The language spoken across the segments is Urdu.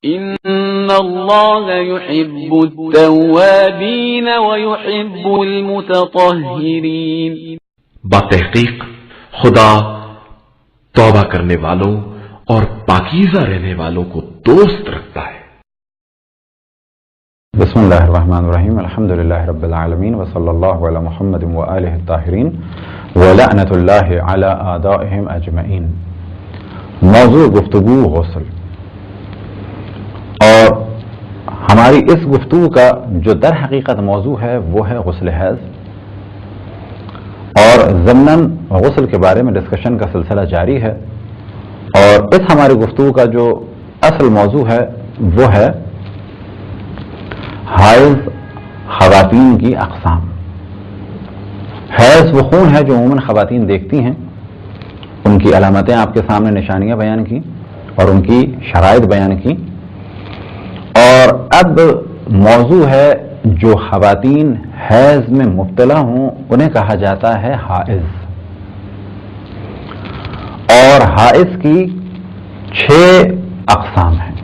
ان اللہ یحب التوابین ویحب المتطہرین، بتحقیق خدا توبہ کرنے والوں اور پاکیزہ رہنے والوں کو دوست رکھتا ہے۔ بسم اللہ الرحمن الرحیم، الحمدللہ رب العالمین، وصلی اللہ علی محمد وآلہ الطاہرین ولعنۃ اللہ علی اعدائہم اجمعین۔ موضوع گفتگو غسل، اور ہماری اس گفتگو کا جو در حقیقت موضوع ہے وہ ہے غسل حیض، اور ضمناً غسل کے بارے میں ڈسکشن کا سلسلہ جاری ہے، اور اس ہماری گفتگو کا جو اصل موضوع ہے وہ ہے حیض خواتین کی اقسام۔ حیض وہ خون ہے جو عموماً خواتین دیکھتی ہیں، ان کی علامتیں آپ کے سامنے نشانیاں بیان کی اور ان کی شرائط بیان کی، اور اب موضوع ہے جو خواتین حیض میں مبتلا ہوں انہیں کہا جاتا ہے حائض، اور حائض کی 6 اقسام ہیں،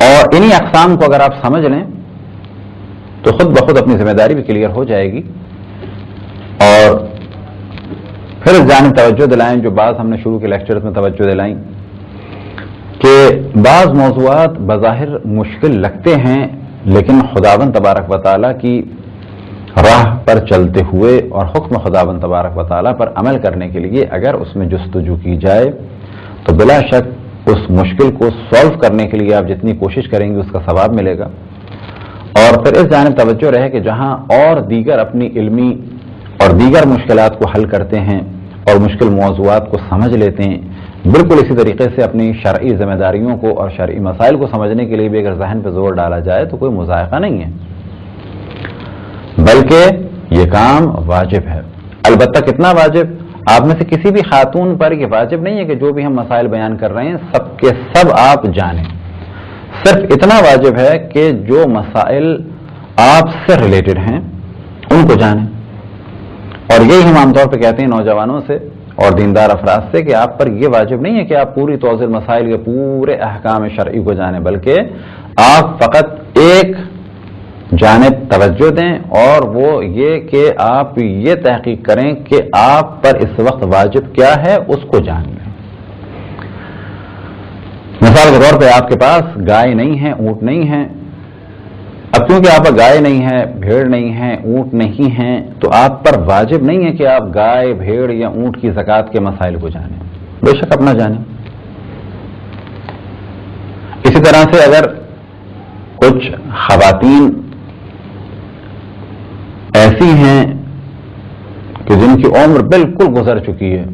اور انہی اقسام کو اگر آپ سمجھ لیں تو خود بخود اپنی ذمہ داری بھی کلیئر ہو جائے گی، اور پھر اس جانب توجہ دلائیں جو بعض ہم نے شروع کے لیکچرز میں توجہ دلائیں کہ بعض موضوعات بظاہر مشکل لگتے ہیں، لیکن خداوند تبارک و تعالیٰ کی راہ پر چلتے ہوئے اور حکم خداوند تبارک و تعالیٰ پر عمل کرنے کے لیے اگر اس میں جستجو کی جائے تو بلا شک اس مشکل کو سولو کرنے کے لیے آپ جتنی کوشش کریں گے اس کا ثواب ملے گا۔ اور پھر اس جانب توجہ رہے کہ جہاں اور دیگر اپنی علمی اور دیگر مشکلات کو حل کرتے ہیں اور مشکل موضوعات کو سمجھ لیتے ہیں، بالکل اسی طریقے سے اپنی شرعی ذمہ داریوں کو اور شرعی مسائل کو سمجھنے کے لیے بھی اگر ذہن پہ زور ڈالا جائے تو کوئی مذائقہ نہیں ہے، بلکہ یہ کام واجب ہے۔ البتہ کتنا واجب؟ آپ میں سے کسی بھی خاتون پر یہ واجب نہیں ہے کہ جو بھی ہم مسائل بیان کر رہے ہیں سب کے سب آپ جانیں، صرف اتنا واجب ہے کہ جو مسائل آپ سے ریلیٹڈ ہیں ان کو جانیں، اور یہی ہم عام طور پہ کہتے ہیں نوجوانوں سے اور دیندار افراد سے کہ آپ پر یہ واجب نہیں ہے کہ آپ پوری توضیح مسائل کے پورے احکام شرعی کو جانیں، بلکہ آپ فقط ایک جانب توجہ دیں، اور وہ یہ کہ آپ یہ تحقیق کریں کہ آپ پر اس وقت واجب کیا ہے اس کو جان لیں۔ مثال کے طور پہ آپ کے پاس گائے نہیں ہے، اونٹ نہیں ہے، اب کیونکہ آپ پر گائے نہیں ہے، بھیڑ نہیں ہے، اونٹ نہیں ہے، تو آپ پر واجب نہیں ہے کہ آپ گائے، بھیڑ یا اونٹ کی زکوٰۃ کے مسائل کو جانیں، بے شک اپنا جانیں۔ اسی طرح سے اگر کچھ خواتین ایسی ہیں کہ جن کی عمر بالکل گزر چکی ہے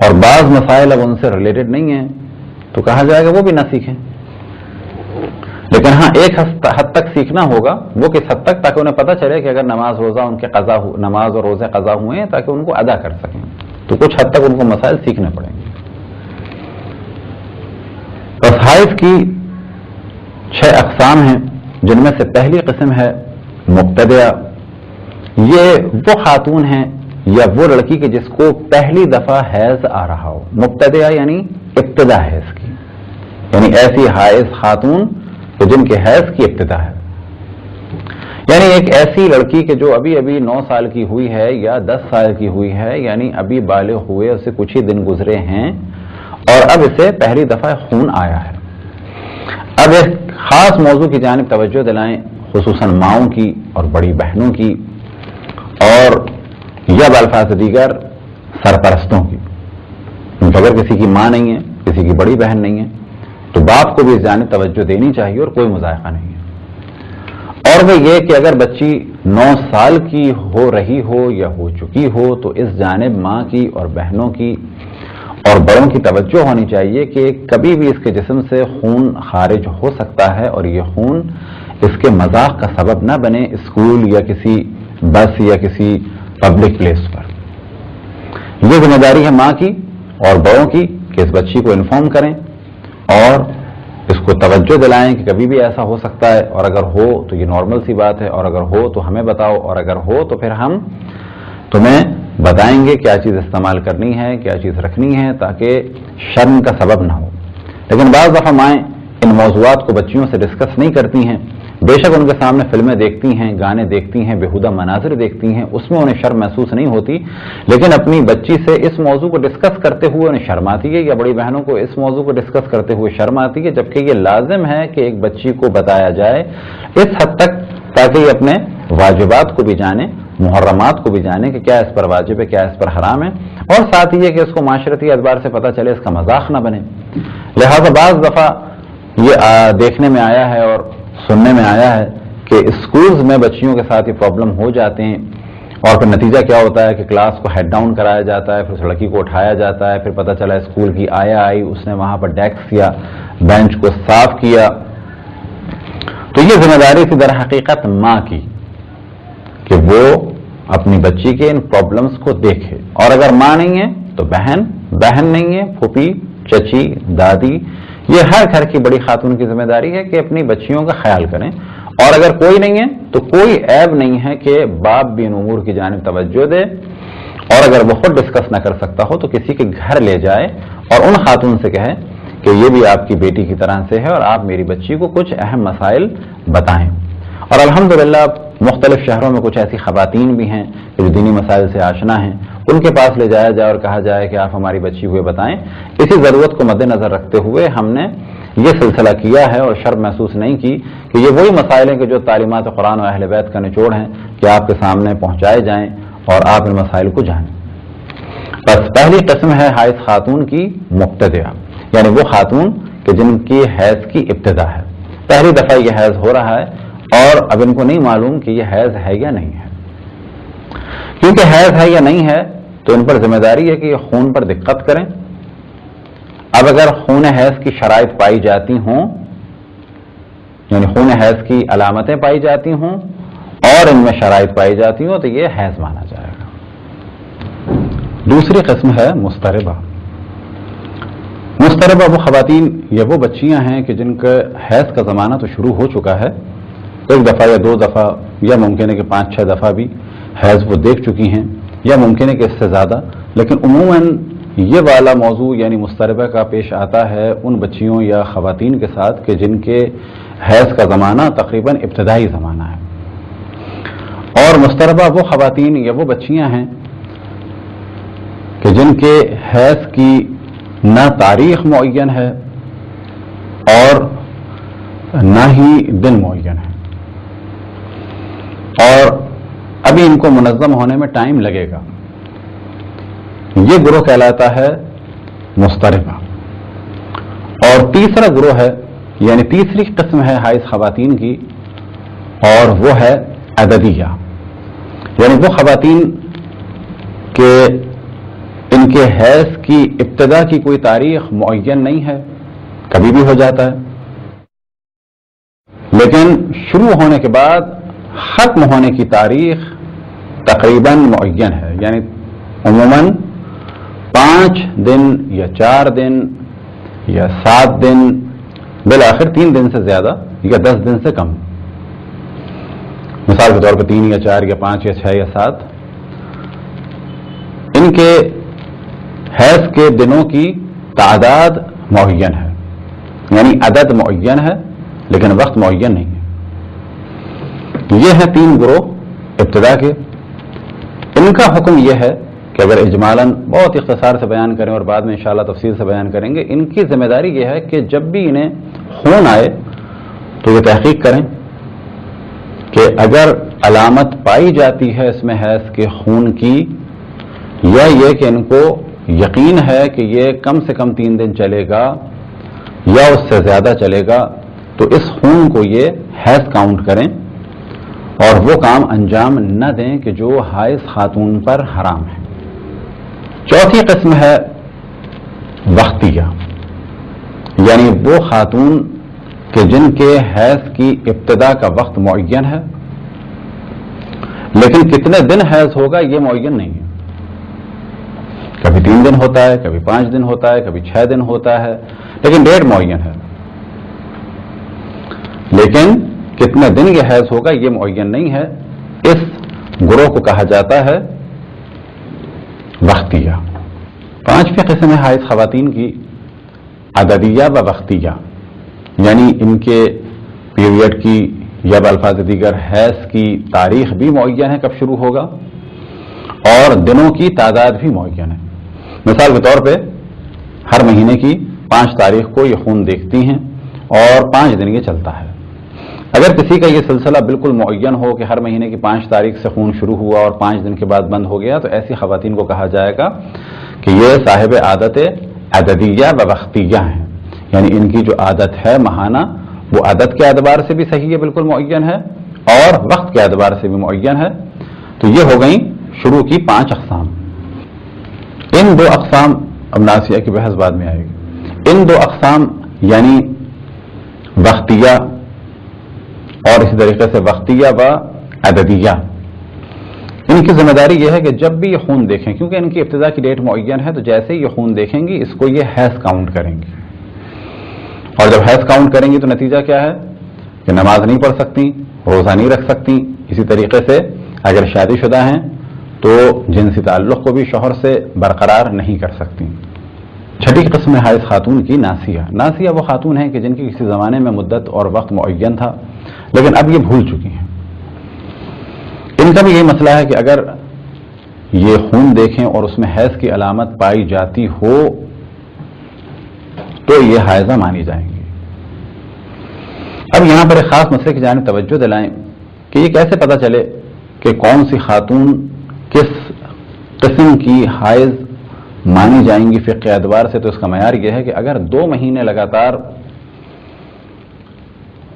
اور بعض مسائل اب ان سے ریلیٹڈ نہیں ہیں تو کہا جائے گا وہ بھی نہ سیکھیں، لیکن ہاں ایک حد تک سیکھنا ہوگا۔ وہ کس حد تک؟ تاکہ انہیں پتہ چلے کہ اگر نماز روزہ ان کے نماز اور روزے قضا ہوئے ہیں تاکہ ان کو ادا کر سکیں، تو کچھ حد تک ان کو مسائل سیکھنے پڑیں گے۔ بس حائض کی 6 اقسام ہیں، جن میں سے پہلی قسم ہے مبتدیہ۔ یہ وہ خاتون ہیں یا وہ لڑکی کہ جس کو پہلی دفعہ حیض آ رہا ہو۔ مبتدیہ یعنی ابتدا حیض کی، یعنی ایسی حائض خاتون کہ جن کے حیض کی ابتدا ہے، یعنی ایک ایسی لڑکی کہ جو ابھی 9 سال کی ہوئی ہے یا 10 سال کی ہوئی ہے، یعنی ابھی بالغ ہوئے اسے کچھ ہی دن گزرے ہیں اور اب اسے پہلی دفعہ خون آیا ہے۔ اب ایک خاص موضوع کی جانب توجہ دلائیں، خصوصاً ماؤں کی اور بڑی بہنوں کی، اور یا بالفاظ دیگر سرپرستوں کی۔ اگر کسی کی ماں نہیں ہے، کسی کی بڑی بہن نہیں ہے تو باپ کو بھی اس جانب توجہ دینی چاہیے اور کوئی مذائقہ نہیں ہے۔ اور وہ یہ کہ اگر بچی 9 سال کی ہو رہی ہو یا ہو چکی ہو تو اس جانب ماں کی اور بہنوں کی اور بڑوں کی توجہ ہونی چاہیے کہ کبھی بھی اس کے جسم سے خون خارج ہو سکتا ہے، اور یہ خون اس کے مذاق کا سبب نہ بنے اسکول یا کسی بس یا کسی پبلک پلیس پر۔ یہ ذمہ داری ہے ماں کی اور بڑوں کی کہ اس بچی کو انفارم کریں اور اس کو توجہ دلائیں کہ کبھی بھی ایسا ہو سکتا ہے، اور اگر ہو تو یہ نارمل سی بات ہے، اور اگر ہو تو ہمیں بتاؤ، اور اگر ہو تو پھر ہم تمہیں بتائیں گے کیا چیز استعمال کرنی ہے، کیا چیز رکھنی ہے، تاکہ شرم کا سبب نہ ہو۔ لیکن بعض دفعہ مائیں ان موضوعات کو بچیوں سے ڈسکس نہیں کرتی ہیں، بے شک ان کے سامنے فلمیں دیکھتی ہیں، گانے دیکھتی ہیں، بےہودہ مناظر دیکھتی ہیں، اس میں انہیں شرم محسوس نہیں ہوتی، لیکن اپنی بچی سے اس موضوع کو ڈسکس کرتے ہوئے انہیں شرم آتی ہے، یا بڑی بہنوں کو اس موضوع کو ڈسکس کرتے ہوئے شرم آتی ہے، جبکہ یہ لازم ہے کہ ایک بچی کو بتایا جائے اس حد تک تاکہ یہ اپنے واجبات کو بھی جانے، محرمات کو بھی جانے کہ کیا اس پر واجب ہے، کیا اس پر حرام ہے، اور ساتھ یہ کہ اس کو معاشرتی اعتبار سے پتہ چلے، اس کا مذاق نہ بنے۔ لہذا بعض دفعہ یہ دیکھنے میں آیا ہے اور سننے میں آیا ہے کہ اسکولز میں بچیوں کے ساتھ یہ پرابلم ہو جاتے ہیں، اور پھر نتیجہ کیا ہوتا ہے کہ کلاس کو ہیڈ ڈاؤن کرایا جاتا ہے، پھر اس لڑکی کو اٹھایا جاتا ہے، پھر پتہ چلا اسکول کی آیا آئی، اس نے وہاں پر ڈیسک یا بینچ کو صاف کیا۔ تو یہ ذمہ داری تھی در حقیقت ماں کی کہ وہ اپنی بچی کے ان پرابلمس کو دیکھے، اور اگر ماں نہیں ہے تو بہن نہیں ہے، پھوپھی، چچی، دادی، یہ ہر گھر کی بڑی خاتون کی ذمہ داری ہے کہ اپنی بچیوں کا خیال کریں، اور اگر کوئی نہیں ہے تو کوئی عیب نہیں ہے کہ باپ بھی ان امور کی جانب توجہ دے، اور اگر وہ خود ڈسکس نہ کر سکتا ہو تو کسی کے گھر لے جائے اور ان خاتون سے کہے کہ یہ بھی آپ کی بیٹی کی طرح سے ہے اور آپ میری بچی کو کچھ اہم مسائل بتائیں۔ اور الحمدللہ مختلف شہروں میں کچھ ایسی خواتین بھی ہیں کہ جو دینی مسائل سے آشنا ہیں، ان کے پاس لے جایا جائے اور کہا جائے کہ آپ ہماری بچی ہوئے بتائیں۔ اسی ضرورت کو مد نظر رکھتے ہوئے ہم نے یہ سلسلہ کیا ہے اور شرم محسوس نہیں کی کہ یہ وہی مسائل ہیں کہ جو تعلیمات قرآن و اہل بیت کا نچوڑ ہیں کہ آپ کے سامنے پہنچائے جائیں اور آپ ان مسائل کو جانیں۔ بس پہلی قسم ہے حائض خاتون کی مبتدعہ، یعنی وہ خاتون کہ جن کی حیض کی ابتدا ہے، پہلی دفعہ یہ حیض ہو رہا ہے اور اب ان کو نہیں معلوم کہ یہ حیض ہے یا نہیں ہے۔ کیونکہ حیض ہے یا نہیں ہے تو ان پر ذمہ داری ہے کہ یہ خون پر دقت کریں۔ اب اگر خون حیض کی شرائط پائی جاتی ہوں، یعنی خون حیض کی علامتیں پائی جاتی ہوں اور ان میں شرائط پائی جاتی ہوں تو یہ حیض مانا جائے گا۔ دوسری قسم ہے مضطربہ۔ مضطربہ وہ خواتین یا وہ بچیاں ہیں کہ جن کا حیض کا زمانہ تو شروع ہو چکا ہے، ایک دفعہ یا دو دفعہ یا ممکن ہے کہ 5-6 دفعہ بھی حیض وہ دیکھ چکی ہیں، یا ممکن ہے کہ اس سے زیادہ، لیکن عموماً یہ والا موضوع یعنی مضطربہ کا پیش آتا ہے ان بچیوں یا خواتین کے ساتھ کہ جن کے حیض کا زمانہ تقریباً ابتدائی زمانہ ہے۔ اور مضطربہ وہ خواتین یا وہ بچیاں ہیں کہ جن کے حیض کی نہ تاریخ معین ہے اور نہ ہی دن معین ہے، اور ابھی ان کو منظم ہونے میں ٹائم لگے گا۔ یہ گروہ کہلاتا ہے مضطربہ۔ اور تیسرا گروہ ہے، یعنی تیسری قسم ہے حائض خواتین کی، اور وہ ہے عددیہ، یعنی وہ خواتین کہ ان کے حیض کی ابتدا کی کوئی تاریخ معین نہیں ہے، کبھی بھی ہو جاتا ہے، لیکن شروع ہونے کے بعد ختم ہونے کی تاریخ تقریباً معین ہے، یعنی عموماً 5 دن یا 4 دن یا 7 دن، بالآخر 3 دن سے زیادہ یا 10 دن سے کم۔ مثال کے طور پر 3 یا 4 یا 5 یا 6 یا 7 ان کے حیض کے دنوں کی تعداد معین ہے، یعنی عدد معین ہے لیکن وقت معین نہیں ہے۔ یہ ہیں 3 گروہ ابتدا کے۔ ان کا حکم یہ ہے کہ اگر اجمالاً بہت اختصار سے بیان کریں اور بعد میں انشاءاللہ تفصیل سے بیان کریں گے، ان کی ذمہ داری یہ ہے کہ جب بھی انہیں خون آئے تو یہ تحقیق کریں کہ اگر علامت پائی جاتی ہے اس میں حیض کے خون کی، یا یہ کہ ان کو یقین ہے کہ یہ کم سے کم 3 دن چلے گا یا اس سے زیادہ چلے گا، تو اس خون کو یہ حیض کاؤنٹ کریں اور وہ کام انجام نہ دیں کہ جو حائض خاتون پر حرام ہے۔ چوتھی قسم ہے وقتیہ، یعنی وہ خاتون کہ جن کے حیض کی ابتدا کا وقت معین ہے لیکن کتنے دن حیض ہوگا یہ معین نہیں ہے، کبھی 3 دن ہوتا ہے، کبھی 5 دن ہوتا ہے، کبھی 6 دن ہوتا ہے، لیکن ڈیٹ معین ہے، لیکن کتنے دن یہ حیض ہوگا یہ معین نہیں ہے۔ اس گروہ کو کہا جاتا ہے وقتیہ. پانچویں قسم ہے حائض خواتین کی عددیہ و وقتیہ، یعنی ان کے پیریڈ کی یا بالفاظ دیگر حیض کی تاریخ بھی معین ہے کب شروع ہوگا، اور دنوں کی تعداد بھی معین ہے. مثال کے طور پہ ہر مہینے کی 5 تاریخ کو یہ خون دیکھتی ہیں اور 5 دن یہ چلتا ہے. اگر کسی کا یہ سلسلہ بالکل معین ہو کہ ہر مہینے کی 5 تاریخ سے خون شروع ہوا اور 5 دن کے بعد بند ہو گیا، تو ایسی خواتین کو کہا جائے گا کہ یہ صاحب عادت عددیہ و وقتیہ ہیں، یعنی ان کی جو عادت ہے ماہانہ وہ عدد کے اعتبار سے بھی صحیح ہے، بالکل معین ہے، اور وقت کے اعتبار سے بھی معین ہے. تو یہ ہو گئیں شروع کی 5 اقسام. ان 2 اقسام، اب ناسیہ کی بحث بعد میں آئے گی، ان 2 اقسام یعنی وقتیہ اور اسی طریقے سے وقتیہ و عددیہ، ان کی ذمہ داری یہ ہے کہ جب بھی یہ خون دیکھیں، کیونکہ ان کی ابتدا کی ڈیٹ معین ہے، تو جیسے ہی یہ خون دیکھیں گی اس کو یہ حیض کاؤنٹ کریں گی، اور جب حیض کاؤنٹ کریں گی تو نتیجہ کیا ہے کہ نماز نہیں پڑھ سکتی، روزہ نہیں رکھ سکتی. اسی طریقے سے اگر شادی شدہ ہیں تو جنسی تعلق کو بھی شوہر سے برقرار نہیں کر سکتی. چھٹی قسم ہے حائض خاتون کی ناسیہ. ناسیہ وہ خاتون ہیں کہ جن کی کسی زمانے میں مدت اور وقت معین تھا لیکن اب یہ بھول چکی ہیں. ان کا بھی یہی مسئلہ ہے کہ اگر یہ خون دیکھیں اور اس میں حیض کی علامت پائی جاتی ہو تو یہ حائضہ مانی جائیں گی. اب یہاں پر ایک خاص مسئلے کی جانب توجہ دلائیں کہ یہ کیسے پتہ چلے کہ کون سی خاتون کس قسم کی حائض مانی جائیں گی فقہ کے اعتبار سے. تو اس کا معیار یہ ہے کہ اگر 2 مہینے لگاتار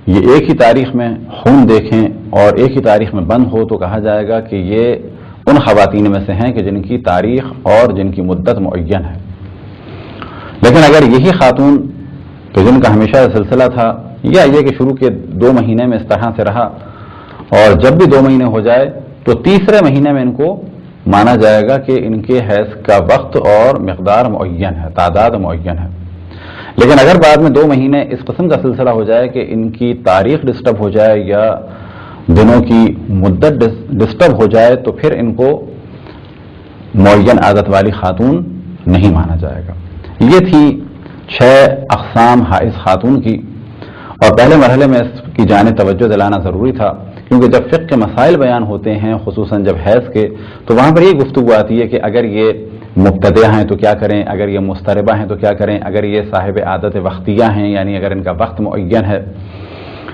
یہ ایک ہی تاریخ میں خون دیکھیں اور ایک ہی تاریخ میں بند ہو تو کہا جائے گا کہ یہ ان خواتین میں سے ہیں کہ جن کی تاریخ اور جن کی مدت معین ہے. لیکن اگر یہی خاتون تو جن کا ہمیشہ سلسلہ تھا یا یہ کہ شروع کے 2 مہینے میں اس طرح سے رہا اور جب بھی 2 مہینے ہو جائے تو تیسرے مہینے میں ان کو مانا جائے گا کہ ان کے حیض کا وقت اور مقدار معین ہے، تعداد معین ہے. لیکن اگر بعد میں 2 مہینے اس قسم کا سلسلہ ہو جائے کہ ان کی تاریخ ڈسٹرب ہو جائے یا دنوں کی مدت ڈسٹرب ہو جائے تو پھر ان کو معین عادت والی خاتون نہیں مانا جائے گا. یہ تھی 6 اقسام حائض خاتون کی، اور پہلے مرحلے میں اس کی جانب توجہ دلانا ضروری تھا کیونکہ جب فقہ کے مسائل بیان ہوتے ہیں خصوصاً جب حیض کے تو وہاں پر یہ گفتگو آتی ہے کہ اگر یہ مبتدع ہیں تو کیا کریں، اگر یہ مضطربہ ہیں تو کیا کریں، اگر یہ صاحب عادت وقتیہ ہیں یعنی اگر ان کا وقت معین ہے،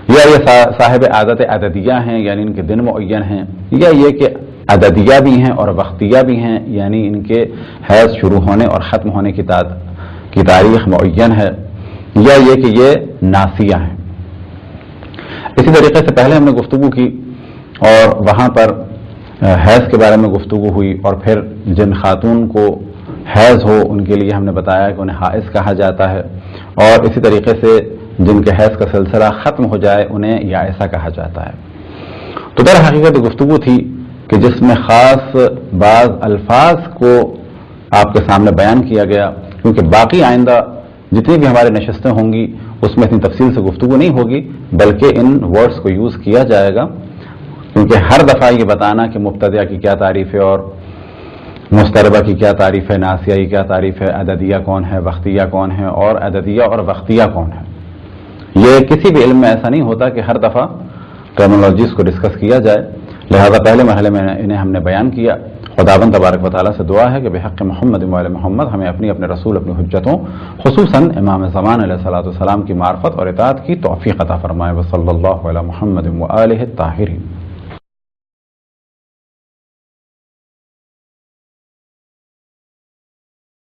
یا یہ صاحب عادت عددیہ ہیں یعنی ان کے دن معین ہیں، یا یہ کہ عددیہ بھی ہیں اور وقتیہ بھی ہیں یعنی ان کے حیض شروع ہونے اور ختم ہونے کی تاریخ معین ہے، یا یہ کہ یہ ناسیہ ہیں. اسی طریقے سے پہلے ہم نے گفتگو کی اور وہاں پر حیض کے بارے میں گفتگو ہوئی، اور پھر جن خاتون کو حیض ہو ان کے لیے ہم نے بتایا کہ انہیں حائض کہا جاتا ہے، اور اسی طریقے سے جن کے حیض کا سلسلہ ختم ہو جائے انہیں یائسہ کہا جاتا ہے. تو در حقیقت گفتگو تھی کہ جس میں خاص بعض الفاظ کو آپ کے سامنے بیان کیا گیا، کیونکہ باقی آئندہ جتنی بھی ہماری نشستیں ہوں گی اس میں اتنی تفصیل سے گفتگو نہیں ہوگی بلکہ ان ورڈز کو یوز کیا جائے گا، کیونکہ ہر دفعہ یہ بتانا کہ مبتدیہ کی کیا تعریف ہے اور مضطربہ کی کیا تعریف ہے، ناسیہ کی کیا تعریف ہے، عددیہ کون ہے، وقتیہ کون ہے، اور عددیہ اور وقتیہ کون ہے، یہ کسی بھی علم میں ایسا نہیں ہوتا کہ ہر دفعہ ٹرمینالوجیز کو ڈسکس کیا جائے. لہذا پہلے مرحلے میں انہیں ہم نے بیان کیا. خداوند تبارک و تعالیٰ سے دعا ہے کہ بحق محمد و آل محمد ہمیں اپنے رسول اپنی حجتوں خصوصاً امام زمان علیہ الصلوۃ والسلام کی معرفت اور اطاعت کی توفیق عطا فرمائے. وصلی اللہ علی محمد و آلہ الطاہرین.